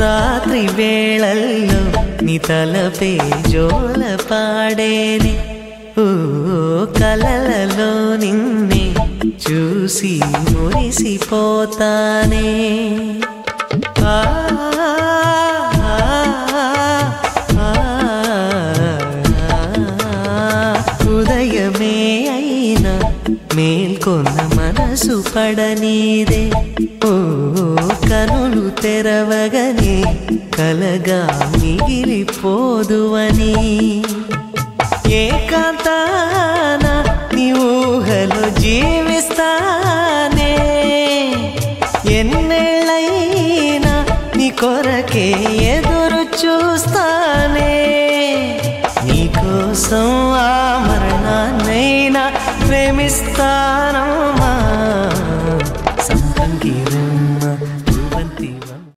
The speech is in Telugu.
రాత్రి వేళల్లో నీ తలపే జోల పాడేనే ఓ కలలలో నిన్నే చూసి మురిసిపోతానే ఉదయమే అయినా మేల్కొన్న మనసు పడనీదే ఓ కనులు తెరవగనే కలగా మిగిలిపోదువని ఏకాంతాన నీ ఊహలో జీవిస్తానే ఎన్నేళ్ళైనా నీ కొరకే ఎదురు చూస్తానే